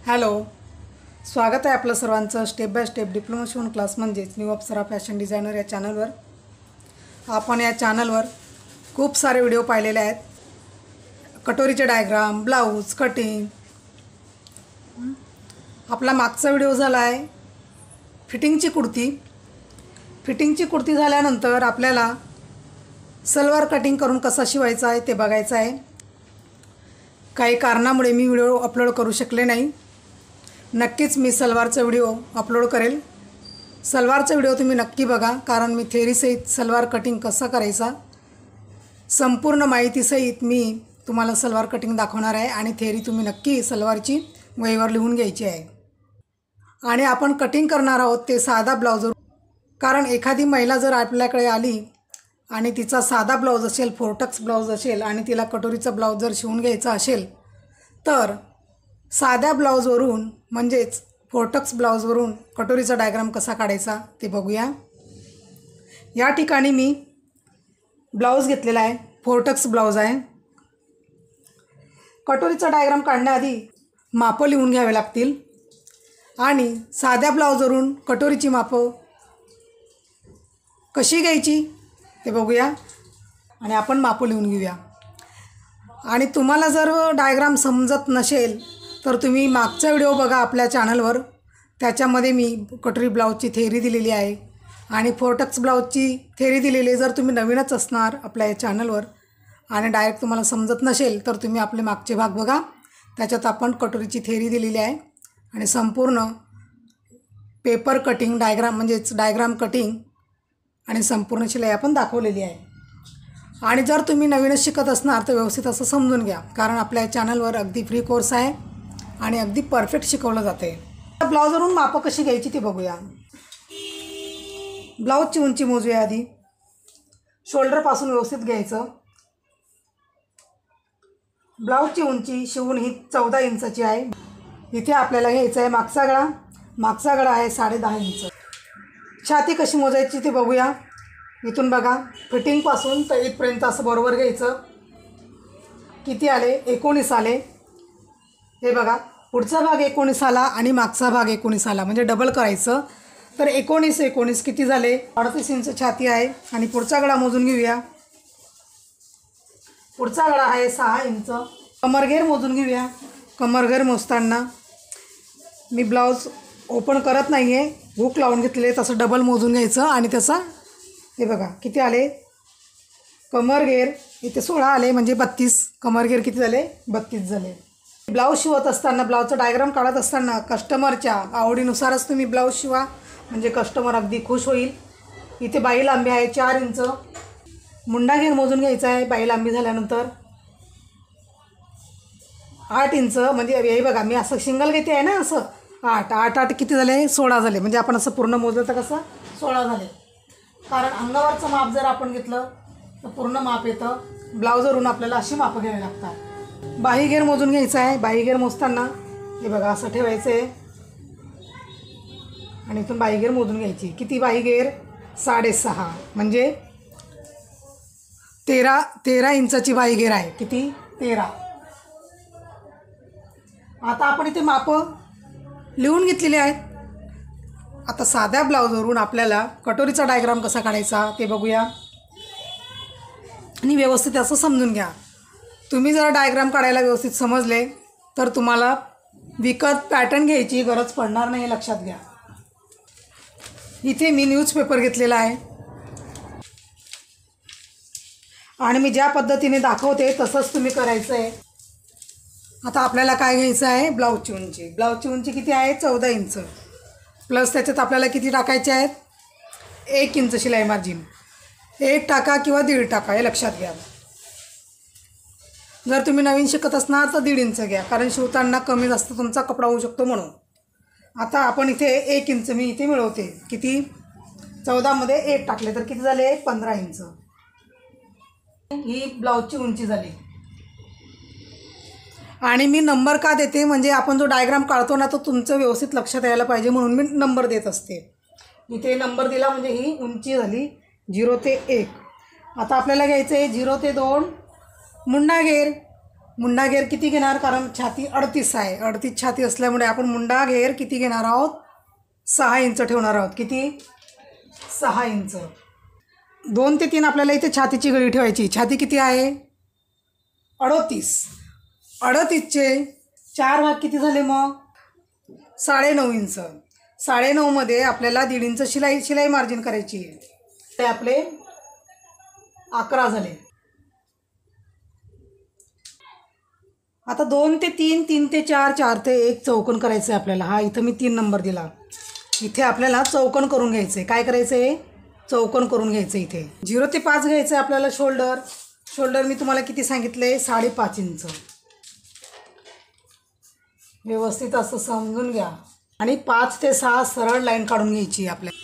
Hello, स्वागत आहे आपलं सर्वांचं स्टेप बाय स्टेप डिप्लोमा शिवण क्लास म्हणजेच न्यू अप्सरा फॅशन डिझायनर या चॅनलवर. आपण या चॅनलवर खूप सारे व्हिडिओ पाहिलेले आहेत. कटोरीचे डायग्राम, ब्लाऊज कटिंग. आपला मागचा व्हिडिओ झाला आहे फिटिंगची कुर्ती. फिटिंगची कुर्ती झाल्यानंतर आपल्याला सलवार कटिंग करून कसा शिवायचा आहे ते बघायचं आहे. काही कारणामुळे मी व्हिडिओ अपलोड करू शकले नाही. नक्कीच मी सलवारचा व्हिडिओ अपलोड करेल. सलवारचा व्हिडिओ तुम्ही नक्की बघा, कारण मी थेअरीसहित सलवार कटिंग कसा करायचा संपूर्ण माहितीसहित मी तुम्हाला सलवार कटिंग दाखवणार आहे. आणि थेअरी तुम्ही नक्की सलवारची वहीवर लिहून घ्यायची आहे. आणि आपण कटिंग करणार आहोत ते साधा ब्लाऊजवर. कारण एखादी महिला जर आपल्याकडे आली आणि तिचा साधा ब्लाऊज असेल, फोरटक्स ब्लाऊज असेल आणि तिला कटोरीचा ब्लाऊज जर शिवून घ्यायचा असेल तर साध्या ब्लाऊजवरून म्हणजेच फोरटक्स ब्लाऊजवरून कटोरीचा डायग्राम कसा काढायचा ते बघूया. या ठिकाणी मी ब्लाऊज घेतलेला आहे, फोरटक्स ब्लाऊज आहे. कटोरीचा डायग्राम काढण्याआधी मापं लिहून घ्यावे लागतील आणि साध्या ब्लाऊजवरून कटोरीची मापं कशी घ्यायची ते बघूया आणि आपण मापं लिहून घेऊया. आणि तुम्हाला जर डायग्राम समजत नसेल तर तुम्ही मागचा व्हिडिओ बघा आपल्या चॅनलवर. त्याच्यामध्ये मी कटोरी ब्लाऊजची थेअरी दिलेली आहे आणि फोरटक्स ब्लाऊजची थेअरी दिलेली आहे. जर तुम्ही नवीनच असणार आपल्या या चॅनलवर आणि डायरेक्ट तुम्हाला समजत नसेल तर तुम्ही आपले मागचे भाग बघा. त्याच्यात आपण कटोरीची थेअरी दिलेली आहे आणि संपूर्ण पेपर कटिंग डायग्राम म्हणजेच डायग्राम कटिंग आणि संपूर्ण शिलाई आपण दाखवलेली आहे. आणि जर तुम्ही नवीनच शिकत असणार तर व्यवस्थित असं समजून घ्या, कारण आपल्या चॅनलवर अगदी फ्री कोर्स आहे आणि अगदी परफेक्ट शिकवलं जाते. ब्लाऊजवरून मापं कशी घ्यायची ते बघूया. ब्लाऊजची उंची मोजूया. आधी शोल्डरपासून व्यवस्थित घ्यायचं. ब्लाऊजची उंची शिवून ही 14 इंचाची आहे. इथे आपल्याला घ्यायचं आहे मागचा गळा. मागचा गळा आहे 10.5 इंच. छाती कशी मोजायची ते बघूया. इथून बघा, फिटिंगपासून तर इथपर्यंत असं बरोबर घ्यायचं. किती आले? 19 आले. हे बघा, पुढचा भाग 19 आला आणि मागचा भाग 19 आला, म्हणजे डबल करायचं. तर 19 किती झाले? 38 इंच छाती आहे. आणि पुढचा गळा मोजून घेऊया. पुढचा गळा आहे 6 इंच. कमरघेर मोजून घेऊया. कमरघेर मोजताना मी ब्लाऊज ओपन करत नाही आहे, हुक लावून घेतलेले. तसं डबल मोजून घ्यायचं आणि त्याचा हे बघा किती आले. कमरघेर इथे 16 आले, म्हणजे 32. कमरघेर किती झाले? 32 झाले. ब्लाऊज शिवत असताना, ब्लाऊजचा डायग्राम काढत असताना कस्टमरच्या आवडीनुसारच तुम्ही ब्लाऊज शिवा, म्हणजे कस्टमर अगदी खुश होईल. इथे बाही लांबी आहे 4 इंच. मुंडाघेर मोजून घ्यायचा आहे. बाही लांबी झाल्यानंतर 8 इंच, म्हणजे हे बघा मी असं सिंगल घेते आहे ना, असं 8 किती झाले? 16 झाले. म्हणजे आपण असं पूर्ण मोजलं तर कसं 16 झाले. कारण अंगावरचं माप जर आपण घेतलं तर पूर्ण माप येतं. ब्लाऊजवरून आपल्याला अशी मापं घ्यावी लागतात. बाहीघेर मोजून घ्यायचं आहे. बाहीघेर मोजताना हे बघा असं ठेवायचं आहे आणि इथून बाहीघेर मोजून घ्यायची. किती बाहीघेर? 6.5, म्हणजे 13 इंचाची बाहीघेर आहे. किती? 13. आता आपण इथे मापं लिहून घेतलेले आहेत. आता साध्या ब्लाऊजवरून आपल्याला कटोरीचा डायग्राम कसा काढायचा ते बघूया आणि व्यवस्थित असं समजून घ्या. तुम्ही जर डायग्राम काढायला व्यवस्थित समजले तर तुम्हाला विकत पॅटर्न घ्यायची गरज पडणार नाही, लक्षात घ्या. इथे मी न्यूजपेपर घेतलेला आहे आणि मी ज्या पद्धतीने दाखवते तसंच तुम्ही करायचं आहे. आता आपल्याला काय घ्यायचं आहे? ब्लाऊजची उंची. ब्लाऊजची उंची किती आहे? 14 इंच. प्लस त्याच्यात आपल्याला किती टाकायचे आहेत? 1 इंच शिलाई मार्जिन. 1 टाका किंवा 1.5 टाका, हे लक्षात घ्या. जर तुम्ही नवीन शिकत असणार तर 1.5 इंच घ्या, कारण शिवताना कमी जास्त तुमचा कपडा होऊ शकतो म्हणून. आता आपण इथे 1 इंच मी इथे मिळवते. किती? 14 मध्ये 1 टाकले तर किती झाले? 15 इंच. ही ब्लाऊजची उंची झाली. आणि मी नंबर का देते, म्हणजे आपण जो डायग्राम काढतो ना तो तुमचं व्यवस्थित लक्षात यायला पाहिजे म्हणून मी नंबर देत असते. इथे नंबर दिला म्हणजे ही उंची झाली 0 ते 1. आता आपल्याला घ्यायचं आहे 0 ते 2 मुंडाघेर. मुंडा घेर किती घेणार, कारण छाती 38 आहे, 38 छाती असल्यामुळे आपण मुंडा घेर किती घेणार आहोत, 6 इंच ठेवणार आहोत. किती, 6 इंच. 2 ते 3 आपल्याला इथे छातीची गळी ठेवायची. छाती किती आहे, 38. 38चे 4 भाग किती झाले मग, 9.5 इंच. 9.5 मध्ये आपल्याला 1.5 इंच शिलाई मार्जिन करायची आहे. ते आपले 11 झाले. आता 2 ते 3, 3 ते 4, 4 ते 1 चौकोन करायचं आहे आपल्याला. हा इथं मी 3 नंबर दिला. इथे आपल्याला चौकोन करून घ्यायचं आहे. काय करायचं आहे, चौकोन करून घ्यायचं. इथे 0 ते 5 घ्यायचं आहे आपल्याला. शोल्डर मी तुम्हाला किती सांगितले, 5.5 इंच. व्यवस्थित असं समजून घ्या. आणि 5 ते 6 सरळ लाईन काढून घ्यायची आपल्याला.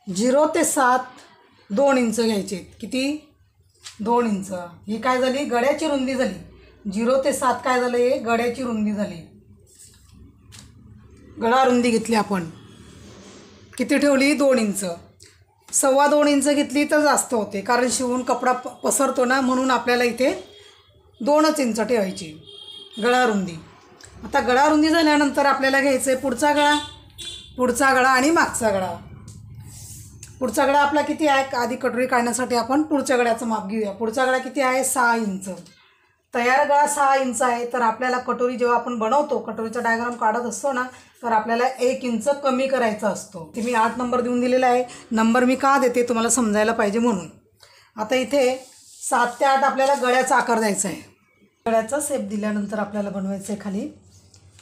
0 ते 7 2 इंच घ्यायचे. किती, 2 इंच. ही काय झाली, गड्याची रुंदी झाली. 0 ते 7 काय झालं, हे गड्याची रुंदी झाली. गळा रुंदी घेतली आपण. किती ठेवली, 2 इंच. 2.25 इंच घेतली तर जास्त होते, कारण शिवून कपडा पसरतो ना, म्हणून आपल्याला इथे 2च इंच ठेवायची गळा रुंदी. आता गळा रुंदी झाल्यानंतर आपल्याला घ्यायचं आहे पुढचा गळा आणि मागचा गळा. पुढचा गळा आपला किती आहे, आधी कटोरी काढण्यासाठी आपण पुढच्या गळ्याचं माप घेऊया. पुढचा गळा किती आहे, 6 इंच. तयार गळा 6 इंच आहे. तर आपल्याला कटोरी जेव्हा आपण बनवतो, कटोरीचा डायग्राम काढत असतो ना, तर आपल्याला 1 इंच कमी करायचा असतो. ते मी 8 नंबर देऊन दिलेला आहे. नंबर मी का देते, तुम्हाला समजायला पाहिजे म्हणून. आता इथे 7 ते 8 आपल्याला गळ्याचा आकार द्यायचा आहे. गळ्याचा शेप दिल्यानंतर आपल्याला बनवायचं आहे खाली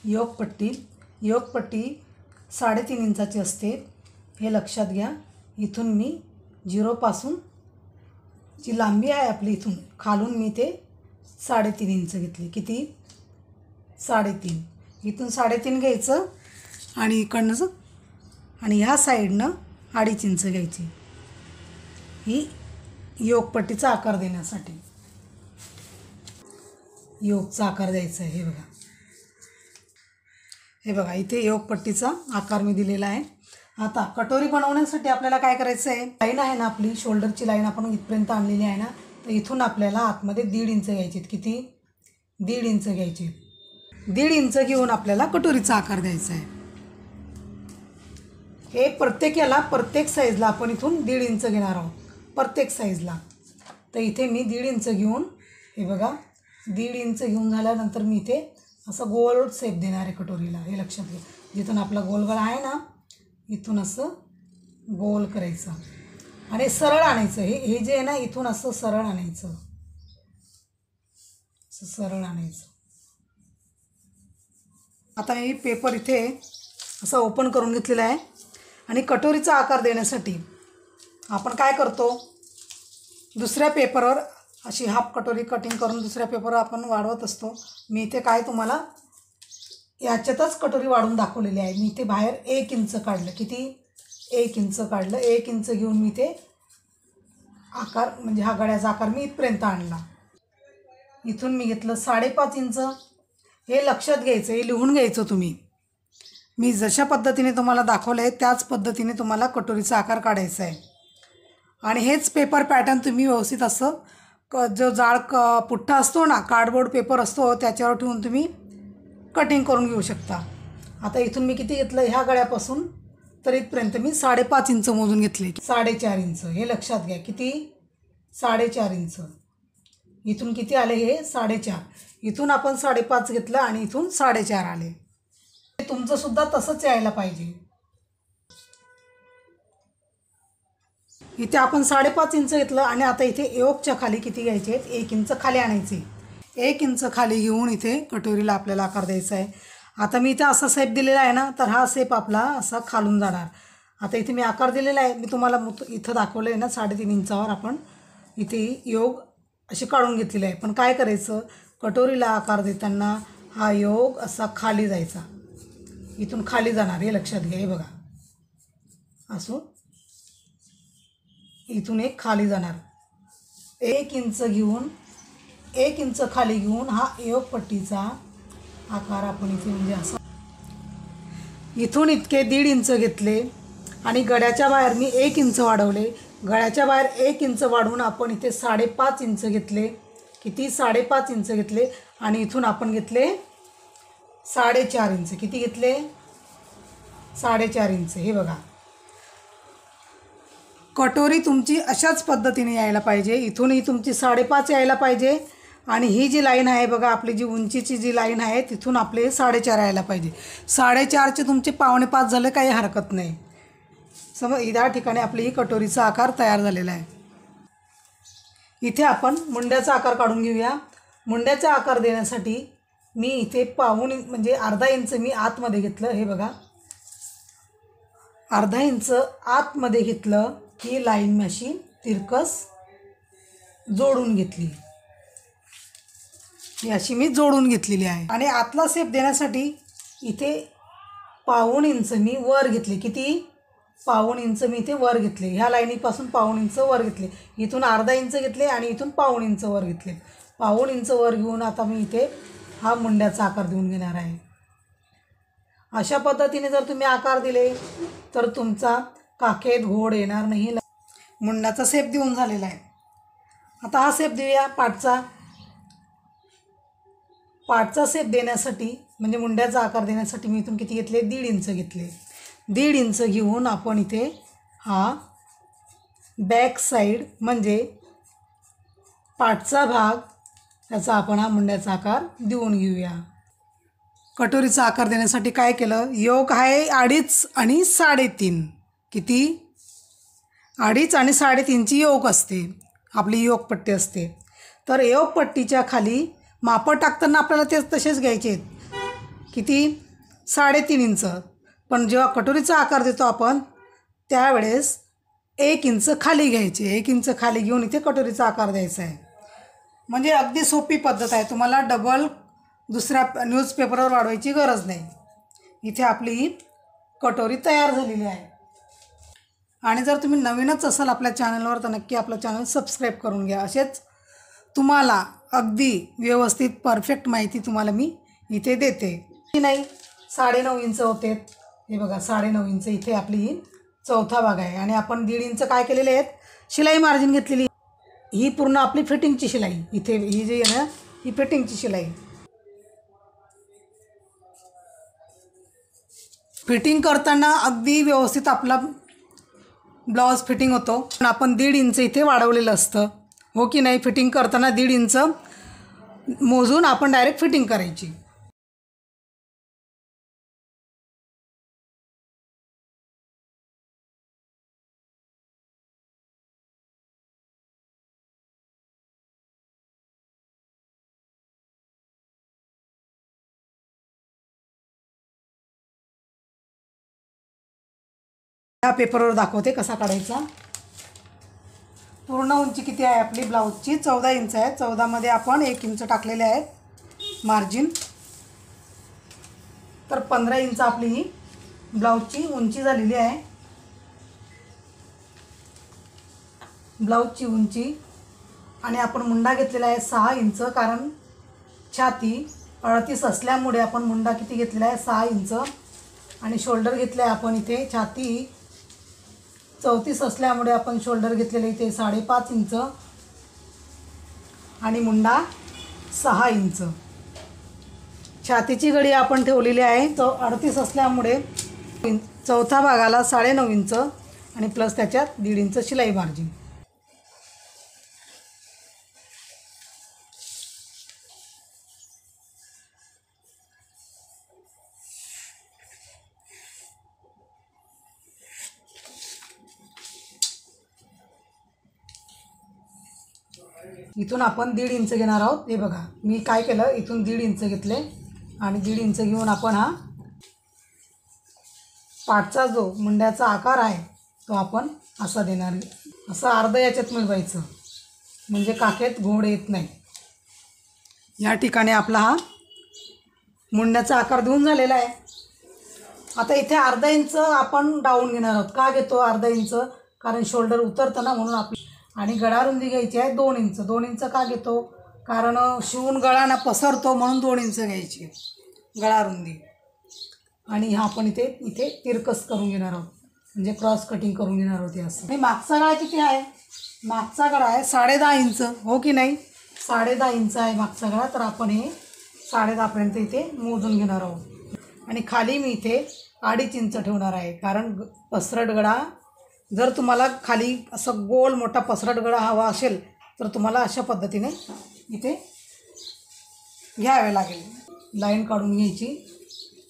योकपट्टी. 3.5 इंचाची असते, हे लक्षात घ्या. इथून मी 0 पासून जी लांबी आहे आपली, इथून खालून मी ते 3.5 इंच घेतली. किती, 3.5. इथून 3.5 घ्यायचं आणि इकडनं आणि ह्या साईडनं 2.5 इंच घ्यायची. ही योकपट्टीचा आकार देण्यासाठी योगचा आकार द्यायचा आहे. हे बघा इथे योगपट्टीचा आकार मी दिलेला आहे. आता कटोरी बनवण्यासाठी आपल्याला काय करायचं आहे, लाईन आहे ना आपली, शोल्डरची लाईन आपण इथपर्यंत आणलेली आहे ना, तर इथून आपल्याला आतमध्ये 1.5 इंच घ्यायचे. किती, 1.5 इंच घ्यायचे. 1.5 इंच घेऊन आपल्याला कटोरीचा आकार द्यायचा आहे. हे प्रत्येक साईजला आपण इथून 1.5 इंच घेणार आहोत, प्रत्येक साईजला. तर इथे मी 1.5 इंच घेऊन, हे बघा 1.5 इंच घेऊन झाल्यानंतर मी इथे असं गोल शेप देणार आहे कटोरीला. हे लक्षात घ्या. जिथून आपला गोलगळा आहे ना, इथून असं गोल करायचं आणि सरळ आणायचं. हे जे आहे ना, इथून असं सरळ आणायचं, असं सरळ आणायचं. आता मी पेपर इथे असं ओपन करून घेतलेला आहे. आणि कटोरीचा आकार देण्यासाठी आपण काय करतो, दुसऱ्या पेपरवर अशी हाफ कटोरी कटिंग करून दुसऱ्या पेपरवर आपण वाढवत असतो. मी इथे काय तुम्हाला याच्यातच कटोरी वाढून दाखवलेली आहे. मी इथे बाहेर 1 इंच काढलं. किती, 1 इंच काढलं. 1 इंच घेऊन मी इथे आकार, म्हणजे हा गळ्याचा आकार मी इथपर्यंत आणला. इथून मी घेतलं 5.5 इंच. हे लक्षात घ्यायचं, हे लिहून घ्यायचं तुम्ही. मी जशा पद्धतीने तुम्हाला दाखवलं आहे त्याच पद्धतीने तुम्हाला कटोरीचा आकार काढायचा आहे. आणि हेच पेपर पॅटर्न तुम्ही व्यवस्थित असं जो जाड पुठ्ठा असतो ना, कार्डबोर्ड पेपर असतो, त्याच्यावर ठेवून तुम्ही कटिंग करून घेऊ शकता. आता इथून मी किती घेतलं, ह्या गळ्यापासून तर इथपर्यंत मी 5.5 इंच मोजून घेतले. 4.5 इंच, हे लक्षात घ्या. किती, 4.5 इंच. इथून किती आले, हे 4.5. इथून आपण 5.5 घेतलं आणि इथून 4.5 आले. तुमचं सुद्धा तसंच यायला पाहिजे. इथे आपण 5.5 इंच घेतलं आणि आता इथे योकच्या खाली किती घ्यायचे, 1 इंच खाली आणायचे. 1 इंच खाली घेऊन इथे कटोरीला आपल्याला आकार द्यायचा आहे. आता मी इथे असा शेप दिलेला आहे ना, तर हा शेप आपला असा खालून जाणार. आता इथे मी आकार दिलेला आहे, मी तुम्हाला इथं दाखवलं आहे ना, 3.5 इंचावर आपण इथे योग अशी काढून घेतलेली आहे. पण काय करायचं, कटोरीला आकार देताना हा योग असा खाली जायचा, इथून खाली जाणार. हे लक्षात घ्या. हे बघा असं इथून एक खाली जाणार. 1 इंच घेऊन 1 इंच खाली घेऊन हा योगपट्टीचा आकार आपण इथे, म्हणजे असा इथून इतके 1.5 इंच घेतले आणि गड्याच्या बाहेर मी 1 इंच वाढवले. गळ्याच्या बाहेर 1 इंच वाढवून आपण इथे 5.5 इंच घेतले. किती? 5.5 इंच घेतले. आणि इथून आपण घेतले 4.5 इंच. किती घेतले? 4.5 इंच. हे बघा, कटोरी तुमची अशाच पद्धतीने यायला पाहिजे. इथूनही तुमची 5.5 यायला पाहिजे. आणि ही जी लाईन आहे बघा, आपली जी उंचीची जी लाईन आहे तिथून आपले 4.5 यायला पाहिजे. 4.5चे तुमचे 4.25 झाले काही हरकत नाही. समज या ठिकाणी आपली ही कटोरीचा आकार तयार झालेला आहे. इथे आपण मुंड्याचा आकार काढून घेऊया. मुंड्याचा आकार देण्यासाठी मी इथे म्हणजे अर्धा इंच मी आतमध्ये घेतलं. हे बघा, अर्धा इंच आतमध्ये घेतलं की लाईन मी अशी तिरकस जोडून घेतली. ही अशी मी जोडून घेतलेली आहे. आणि आतला शेप देण्यासाठी इथे 1.25 इंच मी वर घेतले. किती? 1.25 इंच मी इथे वर घेतले. ह्या लाईनीपासून 1.25 इंच वर घेतले. इथून अर्धा इंच घेतले आणि इथून 1.25 इंच वर घेतले. 1.25 इंच वर घेऊन आता मी इथे हा मुंड्याचा आकार देऊन घेणार आहे. अशा पद्धतीने जर तुम्ही आकार दिले तर तुमचा काखेत घोड येणार नाही. मुंड्याचा शेप देऊन झालेला आहे. आता हा शेप देऊया पाठचा. पाठचा शेप देण्यासाठी म्हणजे मुंड्याचा आकार देण्यासाठी मी इथून किती घेतले? 1.5 इंच घेतले. 1.5 इंच घेऊन आपण इथे हा बॅक साईड म्हणजे पाठचा भाग त्याचा आपण हा मुंड्याचा आकार देऊन घेऊया. कटोरीचा आकार देण्यासाठी काय केलं? योक आहे 2.5 आणि 3.5. किती? 2.5 आणि 3.5ची योक असते, आपली योकपट्टी असते. तर योकपट्टीच्या खाली मापं टाकताना आपल्याला ते तसेच घ्यायचे आहेत. किती? 3.5 इंच. पण जेव्हा कटोरीचा आकार देतो आपण त्यावेळेस 1 इंच खाली घ्यायचे. 1 इंच खाली घेऊन इथे कटोरीचा आकार द्यायचा आहे. म्हणजे अगदी सोपी पद्धत आहे. तुम्हाला डबल दुसऱ्या न्यूजपेपरवर वाढवायची गरज नाही. इथे आपली ही कटोरी तयार झालेली आहे. आणि जर तुम्ही नवीनच असाल आपल्या चॅनलवर तर नक्की आपलं चॅनल सबस्क्राईब करून घ्या. असेच तुम्हाला अगदी व्यवस्थित परफेक्ट माहिती तुम्हाला मी इथे देते. नाही 9.5 इंच होते. हे बघा 9.5 इंच इथे आपली ही चौथा भाग आहे. आणि आपण 1.5 इंच काय केलेले आहेत? शिलाई मार्जिन घेतलेली. ही पूर्ण आपली फिटिंगची शिलाई. इथे ही जी आहे ना ही फिटिंगची शिलाई. फिटिंग करताना अगदी व्यवस्थित आपला ब्लाऊज फिटिंग होतो. पण आपण 1.5 इंच इथे वाढवलेलं असतं, हो की नाही? फिटिंग करताना 1.5 इंच मोजून आपण डायरेक्ट फिटिंग करायची. ह्या पेपरवर दाखवते कसा काढायचा. पूर्ण उंची किती आहे आपली ब्लाऊजची? 14 इंच आहे. 14मध्ये आपण 1 इंच टाकलेले आहेत मार्जिन. तर 15 इंच आपली ही ब्लाऊजची उंची झालेली आहे. ब्लाऊजची उंची. आणि आपण मुंडा घेतलेला आहे 6 इंच. कारण छाती 38 असल्यामुळे आपण मुंडा किती घेतलेला आहे? 6 इंच. आणि शोल्डर घेतले आहे आपण इथे. छाती 34 असल्यामुळे आपण शोल्डर घेतलेले इथे 5.5 इंच. आणि मुंडा 6 इंच. छातीची गडी आपण ठेवलेली आहे 38 असल्यामुळे चौथा भागाला 9.5 इंच आणि प्लस त्याच्यात 1.5 इंच शिलाई मार्जिन. इथून आपण 1.5 इंच घेणार आहोत. हे बघा मी काय केलं, इथून 1.5 इंच घेतले आणि 1.5 इंच घेऊन आपण हा पाठचा जो मुंड्याचा आकार आहे तो आपण असा देणार. असं अर्ध याच्यात मिळवायचं म्हणजे काखेत घोड येत नाही. या ठिकाणी आपला हा मुंड्याचा आकार देऊन झालेला आहे. आता इथे अर्धा इंच आपण डाऊन घेणार आहोत. का घेतो अर्धा इंच? कारण शोल्डर उतरतं ना, म्हणून आपली. आणि गळारुंदी घ्यायची आहे 2 इंच. 2 इंच का घेतो? कारण शिवून गळा ना पसरतो म्हणून 2 इंच घ्यायची गळारुंदी. आणि हा आपण इथे तिरकस करून घेणार आहोत. म्हणजे क्रॉस कटिंग करून घेणार होते असं. हे मागचा गळा किती आहे? मागचा गळा आहे 10.5 इंच, हो की नाही? 10.5 इंच आहे मागचा गळा. तर आपण हे 10.5पर्यंत इथे मोजून घेणार आहोत. आणि खाली मी इथे 2.5 इंच ठेवणार आहे, कारण पसरट गळा जर तुम्हाला खाली असं गोल मोठा पसरट गळा हवा असेल तर तुम्हाला अशा पद्धतीने इथे घ्यावे लागेल. लाईन काढून घ्यायची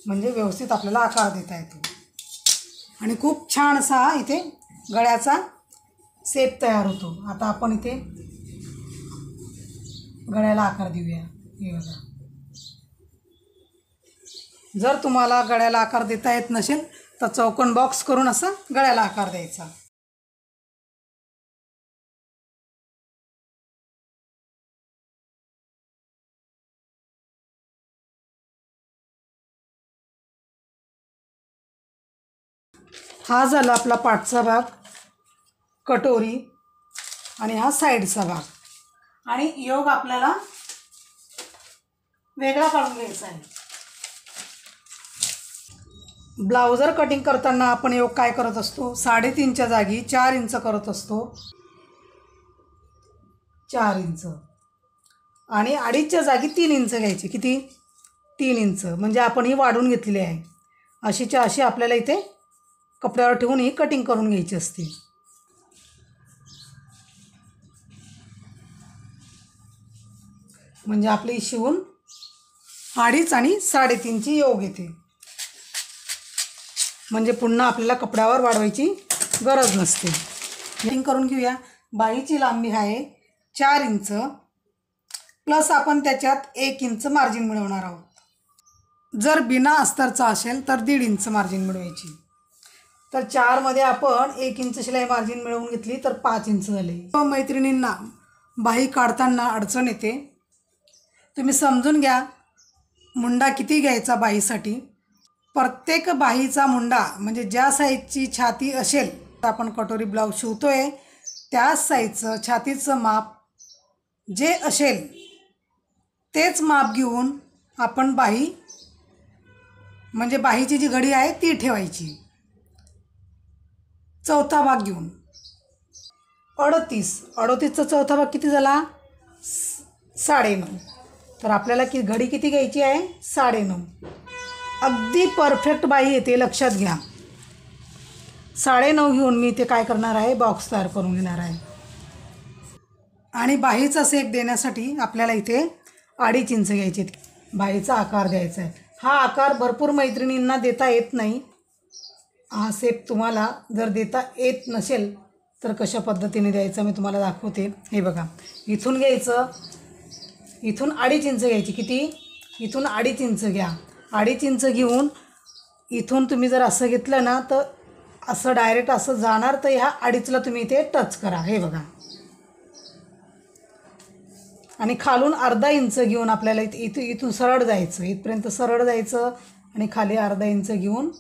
म्हणजे व्यवस्थित आपल्याला आकार देता येतो. आणि खूप छान असा इथे गळ्याचा शेप तयार होतो. आता आपण इथे गळ्याला आकार देऊया. हे बघा, जर तुम्हाला गळ्याला आकार देता येत नसेल तर चौकोन बॉक्स करून असं गळ्याला आकार द्यायचा. हा झाला आपला पाठचा भाग, कटोरी, आणि हा साईडचा भाग. आणि योग आपल्याला वेगळा काढून घ्यायचा आहे. ब्लाउजर कटिंग करताना आपण योग काय करत असतो? 3.5च्या जागी 4 इंच करत असतो. 4 इंच आणि 2.5च्या जागी 3 इंच घ्यायची. किती? 3 इंच. म्हणजे आपण ही वाढून घेतलेली आहे. अशीच्या अशी आपल्याला इथे कपड्यावर ठेवून ही कटिंग करून घ्यायची असते. म्हणजे आपली शिवून 2.5 आणि 3.5ची योग येते. म्हणजे पुन्हा आपल्याला कपड्यावर वाढवायची गरज नसते. कटिंग करून घेऊया. बाहीची लांबी आहे 4 इंच प्लस आपण त्याच्यात 1 इंच मार्जिन मिळवणार आहोत. जर बिना अस्तरचा असेल तर 1.5 इंच मार्जिन मिळवायची. तर 4मध्ये आपण 1 इंच शिलाई मार्जिन मिळवून घेतली तर 5 इंच झाले. मैत्रिणींना बाही काढताना अडचण येते. तुम्ही समजून घ्या मुंडा किती घ्यायचा बाहीसाठी. प्रत्येक बाहीचा मुंडा म्हणजे ज्या साईजची छाती असेल तर आपण कटोरी ब्लाऊज शिवतोय त्याच साईजचं छातीचं माप जे असेल तेच माप घेऊन आपण बाही म्हणजे बाहीची जी घडी आहे ती ठेवायची. चौथा भाग घेऊन 38चा चौथा भाग किती झाला? 9.5. तर आपल्याला घडी किती घ्यायची आहे? 9.5. अगदी परफेक्ट बाही येते, लक्षात घ्या. 9.5 घेऊन मी इथे काय करणार आहे? बॉक्स तयार करून घेणार आहे. आणि बाहीचा शेप देण्यासाठी आपल्याला इथे 2.5 इंच घ्यायचे. बाहीचा आकार द्यायचा आहे. हा आकार भरपूर मैत्रिणींना देता येत नाही. हा शेप तुम्हाला जर देता येत नसेल तर कशा पद्धतीने द्यायचं मी तुम्हाला दाखवते. हे बघा, इथून घ्यायचं, इथून 2.5 इंच घ्यायची. किती? इथून 2.5 इंच घ्या. 2.5 इंच घेऊन इथून तुम्ही जर असं घेतलं ना तर असं डायरेक्ट असं जाणार, तर ह्या 2.5ला तुम्ही इथे टच करा. हे बघा, आणि खालून अर्धा इंच घेऊन आपल्याला इथून सरळ जायचं, इथपर्यंत सरळ जायचं आणि खाली अर्धा इंच घेऊन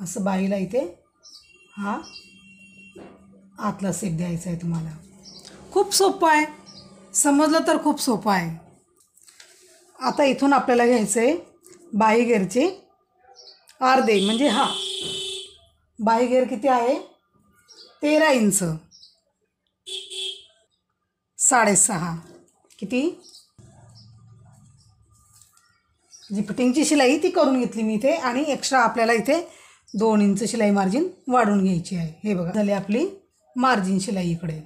असं बाहीला इथे हा आतला शेप द्यायचा आहे तुम्हाला. खूप सोपं आहे, समजलं तर खूप सोपं आहे. आता इथून आपल्याला घ्यायचं आहे बाही घेरचे अर्धे, म्हणजे हा बाही घेर किती आहे? 13 इंच. 6.5 किती? जी फिटिंगची शिलाई ती करून घेतली मी इथे, आणि एक्स्ट्रा आपल्याला इथे 2 इंच शिलाई मार्जिन वाढवून घ्यायची आहे. हे बघा, झाली आपली मार्जिन शिलाई इकडे.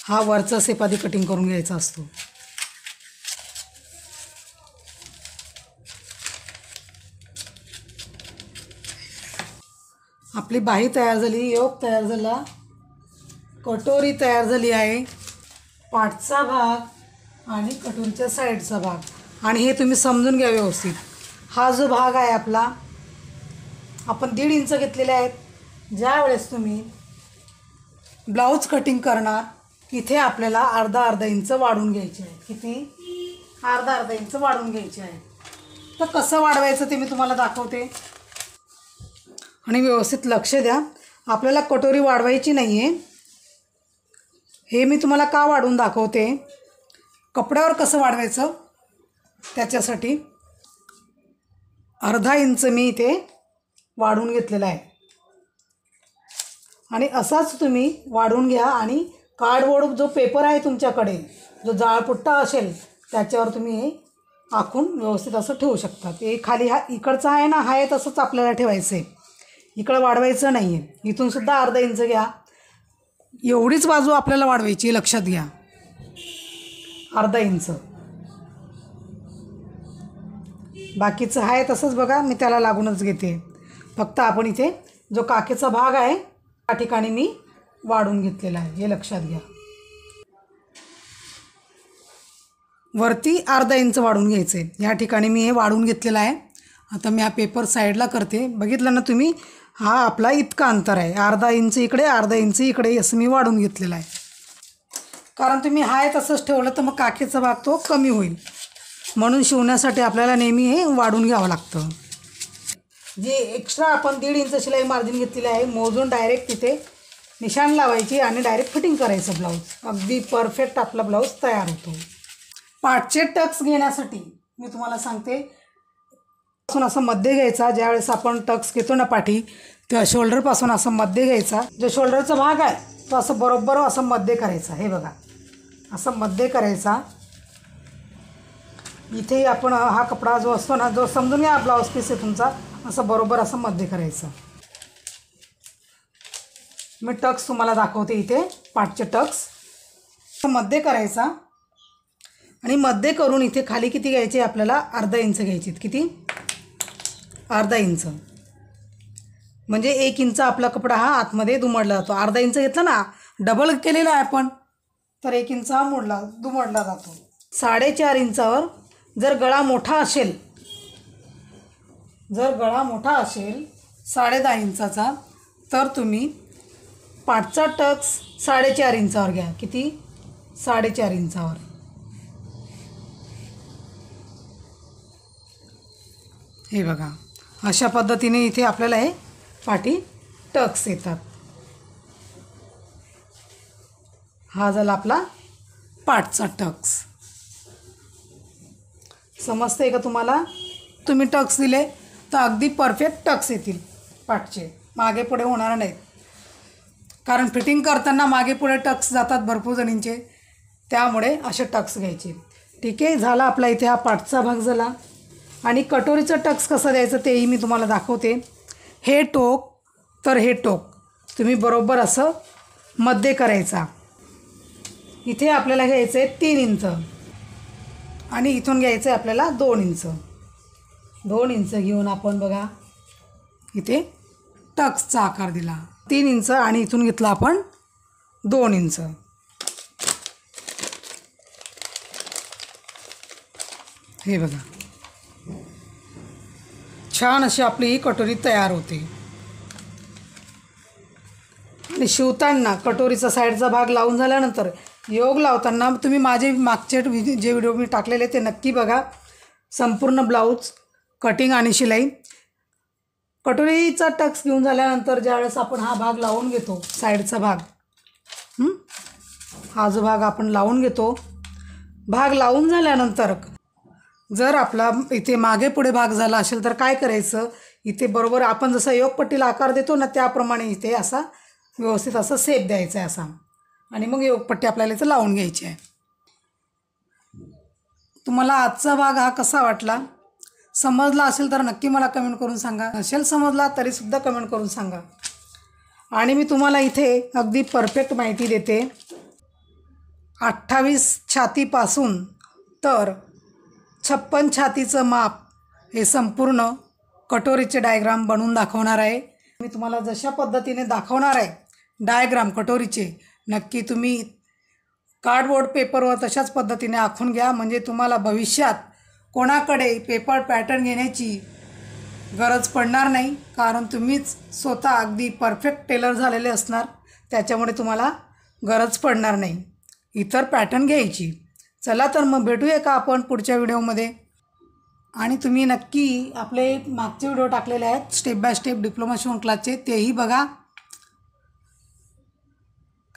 हा वरचा शेप आधी कटिंग करून घ्यायचा असतो. आपली बाही तयार झाली, योग तयार झाला, कटोरी तयार झाली आहे. पाठचा भाग आणि कटोरीच्या साईडचा भाग. आणि हे तुम्ही समजून घ्या व्यवस्थित. हा जो भाग आहे आपला, आपण 1.5 इंच घेतलेले आहेत. ज्या वेळेस तुम्ही ब्लाऊज कटिंग करणार इथे आपल्याला अर्धा इंच वाढवून घ्यायचे आहे. किती? अर्धा इंच वाढवून घ्यायचे आहे. तर कसं वाढवायचं ते मी तुम्हाला दाखवते. आणि व्यवस्थित लक्ष द्या, आपल्याला कटोरी वाढवायची नाही आहे. हे मी तुम्हाला का वाढवून दाखवते, कपड्यावर कसं वाढवायचं त्याच्यासाठी अर्धा इंच मी इथे वाढवून घेतलेला आहे. आणि असाच तुम्ही वाढवून घ्या आणि कार्डबोर्ड जो पेपर आहे तुमच्याकडे, जो जाळपुट्टा असेल त्याच्यावर तुम्ही हे आखून व्यवस्थित असं ठेवू शकता. ते खाली हा इकडचा आहे ना, हा आहे तसंच आपल्याला ठेवायचं आहे, इकडं वाढवायचं नाही आहे. इथूनसुद्धा अर्धा इंच घ्या, एवढीच बाजू आपल्याला वाढवायची, लक्षात घ्या, अर्धा इंच. बाकीचं आहे तसंच बघा, मी त्याला लागूनच घेते. फक्त आपण इथे जो काखेचा भाग आहे त्या ठिकाणी मी वाढून घेतलेला आहे, हे लक्षात घ्या. वरती अर्धा इंच वाढून घ्यायचं आहे. या ठिकाणी मी हे वाढून घेतलेलं आहे. आता मी हा पेपर साईडला करते. बघितलं ना तुम्ही, हा आपला इतका अंतर आहे, अर्धा इंच इकडे अर्धा इंच इकडे असं मी वाढून घेतलेलं आहे. कारण तुम्ही हा आहे तसंच ठेवलं तर मग काखेचा भाग तो कमी होईल, म्हणून शिवण्यासाठी आपल्याला नेहमी हे वाढून घ्यावं लागतं. जे एक्स्ट्रा आपण 1.5 इंच शिलाई मार्जिन घेतलेली आहे, मोजून डायरेक्ट तिथे निशाण लावायची आणि डायरेक्ट फिटिंग करायचं ब्लाऊज. अगदी परफेक्ट आपला ब्लाऊज तयार होतो. पाठचे टक्स घेण्यासाठी मी तुम्हाला सांगते, पासून असं मध्ये घ्यायचा. ज्यावेळेस आपण टक्स घेतो ना पाठी, त्या शोल्डरपासून असं मध्ये घ्यायचा. जो शोल्डरचा भाग आहे तो असं बरोबर असं मध्ये करायचा. हे बघा, असं मध्ये करायचा. इथे आपण हा कपडा जो असतो ना, जो समजून घ्या ब्लाऊज पीस आहे तुमचा, असं बरोबर असं मध्ये करायचं. मी टक्स तुम्हाला दाखवते. इथे पाठचे टक्स मध्ये करायचा आणि मध्ये करून इथे खाली किती घ्यायचे आपल्याला, अर्धा इंच घ्यायचे. किती? अर्धा इंच. म्हणजे 1 इंच आपला कपडा हा आतमध्ये दुमडला जातो. अर्धा इंच घेतला ना, डबल केलेला आहे आपण, तर 1 इंच हा दुमडला जातो. 4.5 इंचावर जर गळा मोठा असेल, 10.5 इंचाचा, तर तुम्ही पाठचा टक्स 4.5 इंचावर घ्या. किती? 4.5 इंचावर. हे बघा, अशा पद्धतीने इथे आपल्याला हे पाठी टक्स येतात. हा झाला आपला पाठचा टक्स. समजते का तुम्हाला? तुम्ही टक्स दिले तर अगदी परफेक्ट टक्स येतील पाठचे, मागे पुढे होणार नाहीत. कारण फिटिंग करताना मागे पुढे टक्स जातात भरपूर जणींचे, त्यामुळे असे टक्स घ्यायचे. ठीक आहे, झाला आपला इथे हा पाठचा भाग झाला. आणि कटोरीचं टक्स कसं द्यायचं तेही मी तुम्हाला दाखवते. हे टोक तर हे टोक तुम्ही बरोबर असं मध्ये करायचा. इथे आपल्याला घ्यायचं आहे 3 इंच आणि इथून घ्यायचं आहे आपल्याला 2 इंच. 2 इंच घेऊन आपण बघा इथे टक्सचा आकार दिला. 3 इंच आणि इथून घेतला आपण 2 इंच. हे बघा, छान अशी आपली ही कटोरी तयार होते. आणि शिवताना कटोरीचा साईडचा भाग लावून झाल्यानंतर योग लावताना तुम्ही माझे मागचे जे व्हिडिओ मी टाकलेले ते नक्की बघा. संपूर्ण ब्लाऊज कटिंग आणि शिलाई. कटोरीचा टक्स घेऊन झाल्यानंतर ज्यावेळेस आपण हा भाग लावून घेतो, साईडचा भाग, हा जो भाग आपण लावून घेतो, भाग लावून झाल्यानंतर जर आपला इथे मागे पुढे भाग झाला असेल तर काय करायचं, इथे बरोबर आपण जसा योगपट्टीला आकार देतो ना त्याप्रमाणे इथे असा व्यवस्थित असा शेप द्यायचा आहे असा, आणि मग योगपट्टी आपल्याला इथं लावून घ्यायची आहे. तुम्हाला आजचा भाग हा कसा वाटला, समजला असेल तर नक्की मला कमेंट करून सांगा. नसेल समजला तरीसुद्धा कमेंट करून सांगा. आणि मी तुम्हाला इथे अगदी परफेक्ट माहिती देते. 28 छातीपासून तर 56 छातीचं माप हे संपूर्ण कटोरीचे डायग्राम बनवून दाखवणार आहे. मी तुम्हाला जशा पद्धतीने दाखवणार आहे डायग्राम कटोरीचे, नक्की तुम्ही कार्डबोर्ड पेपरवर तशाच पद्धतीने आखून घ्या. म्हणजे तुम्हाला भविष्यात कोणाकडे पेपर पॅटर्न घेण्याची गरज पडणार नाही, कारण तुम्हीच स्वतः अगदी परफेक्ट टेलर झालेले असणार, त्याच्यामुळे तुम्हाला गरज पडणार नाही इतर पॅटर्न घ्यायची. चला तर मग भेटूया का आपण पुढच्या व्हिडिओमध्ये. आणि तुम्ही नक्की आपले मागचे व्हिडिओ टाकलेले आहेत स्टेप बाय स्टेप डिप्लोमा शिवण क्लासचे, तेही बघा.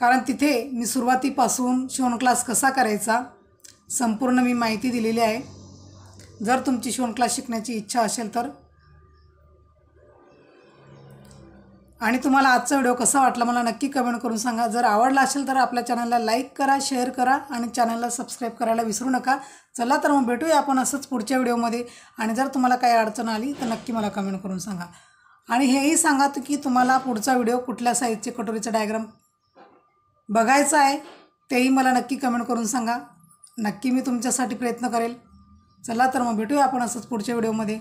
कारण तिथे मी सुरुवातीपासून शिवण क्लास कसा करायचा संपूर्ण मी माहिती दिलेली आहे. जर तुमची शिवण क्लास शिकण्याची इच्छा असेल तर. आणि तुम्हाला आजचा व्हिडिओ कसा वाटला मला नक्की कमेंट करून सांगा. जर आवडला असेल तर आपल्या चॅनलला लाईक करा, शेअर करा आणि चॅनलला सबस्क्राईब करायला विसरू नका. चला तर मग भेटूया आपण असंच पुढच्या व्हिडिओमध्ये. आणि जर तुम्हाला काही अडचण आली तर नक्की मला कमेंट करून सांगा. आणि हेही सांगा की तुम्हाला पुढचा व्हिडिओ कुठल्या साईजचे कटोरीचा डायग्राम बघायचा आहे तेही मला नक्की कमेंट करून सांगा. नक्की मी तुमच्यासाठी प्रयत्न करेल. चला तर मग भेटूया आपण असंच पुढच्या व्हिडिओमध्ये.